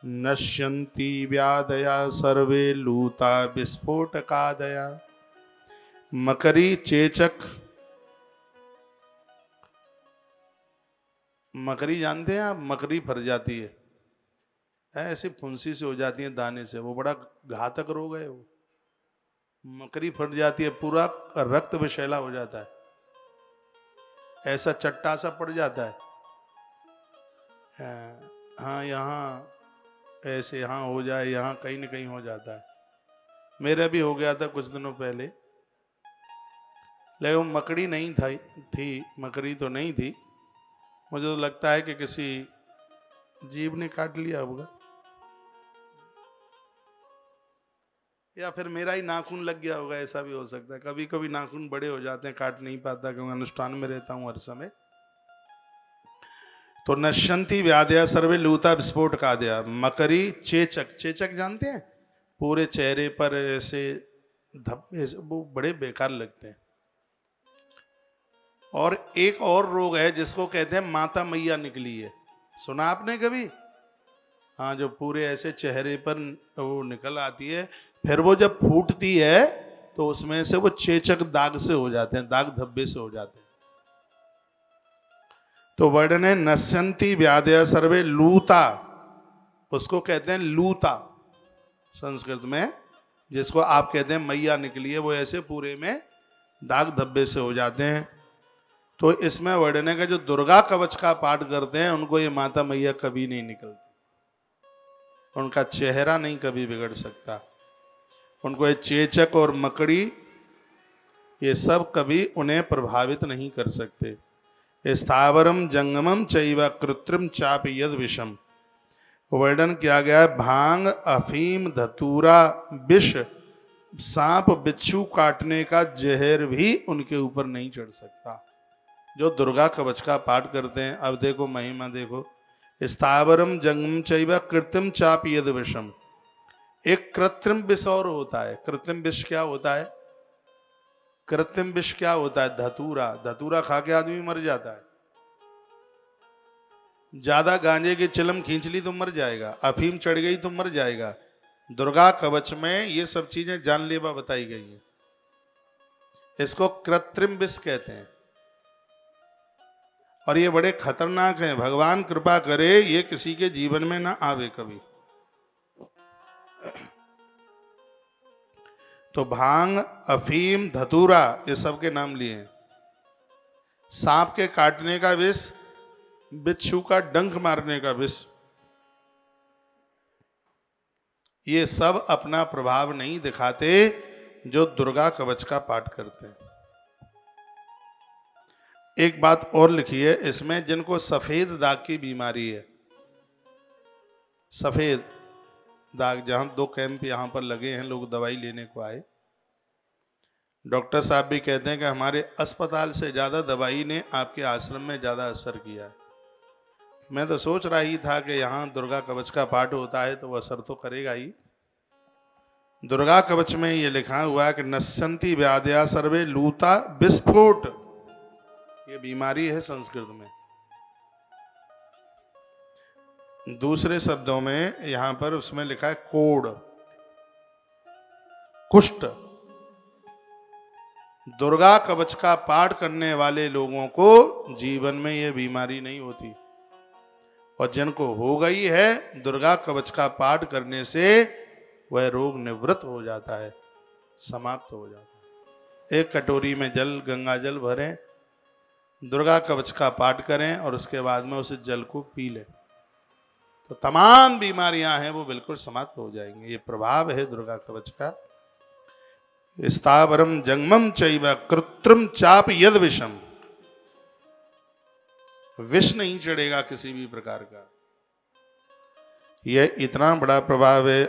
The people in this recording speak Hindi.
नश्यन्ति व्याधया सर्वे लूता विस्फोटकादया। मकरी चेचक, मकरी जानते हैं आप? मकरी फर जाती है, ऐसी फुंसी से हो जाती है दाने से, वो बड़ा घातक रोग है वो। मकरी फट जाती है, पूरा रक्त विषैला हो जाता है, ऐसा चट्टा सा पड़ जाता है। हाँ, यहाँ ऐसे यहाँ हो जाए, यहाँ कहीं न कहीं हो जाता है। मेरा भी हो गया था कुछ दिनों पहले, लेकिन मकड़ी नहीं थी, मकड़ी तो नहीं थी। मुझे तो लगता है कि किसी जीव ने काट लिया होगा, या फिर मेरा ही नाखून लग गया होगा, ऐसा भी हो सकता है। कभी कभी नाखून बड़े हो जाते हैं, काट नहीं पाता क्योंकि अनुष्ठान में रहता हूं हर समय। तो नश्यन्ति व्याधया सर्वे लूता विस्फोट का दिया। मकरी चेचक, चेचक जानते हैं? पूरे चेहरे पर ऐसे धब्बे, वो बड़े बेकार लगते हैं। और एक और रोग है जिसको कहते हैं माता मैया निकली है, सुना आपने कभी? हाँ, जो पूरे ऐसे चेहरे पर वो निकल आती है, फिर वो जब फूटती है तो उसमें से वो चेचक दाग से हो जाते हैं, दाग धब्बे से हो जाते हैं। तो वर्णन है नश्यन्ति व्याधया सर्वे लूता, उसको कहते हैं लूता संस्कृत में, जिसको आप कहते हैं मैया निकली है, वो ऐसे पूरे में दाग धब्बे से हो जाते हैं। तो इसमें वर्णन है कि जो दुर्गा कवच का पाठ करते हैं उनको ये माता मैया कभी नहीं निकलती, उनका चेहरा नहीं कभी बिगड़ सकता, उनको ये चेचक और मकड़ी ये सब कभी उन्हें प्रभावित नहीं कर सकते। स्थावरम जंगमम चैव कृत्रिम चाप यद विषम, वर्णन किया गया है भांग, अफीम, धतूरा, विष, सांप बिच्छू काटने का जहर भी उनके ऊपर नहीं चढ़ सकता, जो दुर्गा कवच का पाठ करते हैं। अब देखो महिमा देखो, स्थावरम जंगम चैव कृत्रिम चाप यद विषम। एक कृत्रिम विष और होता है। कृत्रिम विष क्या होता है? कृत्रिम विष क्या होता है? धतूरा। धतूरा खा के आदमी मर जाता है। ज्यादा गांजे की चिलम खींच ली तो मर जाएगा, अफीम चढ़ गई तो मर जाएगा। दुर्गा कवच में ये सब चीजें जानलेवा बताई गई हैं। इसको कृत्रिम विष कहते हैं और ये बड़े खतरनाक हैं। भगवान कृपा करे ये किसी के जीवन में ना आवे कभी। तो भांग, अफीम, धतूरा ये सब के नाम लिए हैं। सांप के काटने का विष, बिच्छू का डंक मारने का विष, ये सब अपना प्रभाव नहीं दिखाते जो दुर्गा कवच का पाठ करते हैं। एक बात और लिखी है इसमें, जिनको सफेद दाग की बीमारी है, सफेद दाग, जहां 2 कैंप यहां पर लगे हैं, लोग दवाई लेने को आए, डॉक्टर साहब भी कहते हैं कि हमारे अस्पताल से ज्यादा दवाई ने आपके आश्रम में ज्यादा असर किया है। मैं तो सोच रहा ही था कि यहाँ दुर्गा कवच का पाठ होता है तो वह असर तो करेगा ही। दुर्गा कवच में ये लिखा हुआ है कि नश्यन्ति व्याधया सर्वे लूता विस्फोट, ये बीमारी है संस्कृत में। दूसरे शब्दों में यहां पर उसमें लिखा है कोढ़, कुष्ठ। दुर्गा कवच का पाठ करने वाले लोगों को जीवन में यह बीमारी नहीं होती, और जिनको हो गई है दुर्गा कवच का पाठ करने से वह रोग निवृत्त हो जाता है, समाप्त हो जाता है। एक कटोरी में जल, गंगा जल भरें, दुर्गा कवच का पाठ करें और उसके बाद में उस जल को पी लें, तो तमाम बीमारियां हैं वो बिल्कुल समाप्त हो जाएंगी। ये प्रभाव है दुर्गा कवच का। स्थावरम जंगमम चैव कृत्रिम चाप यद विषम, विष नहीं चढ़ेगा किसी भी प्रकार का। यह इतना बड़ा प्रभाव है।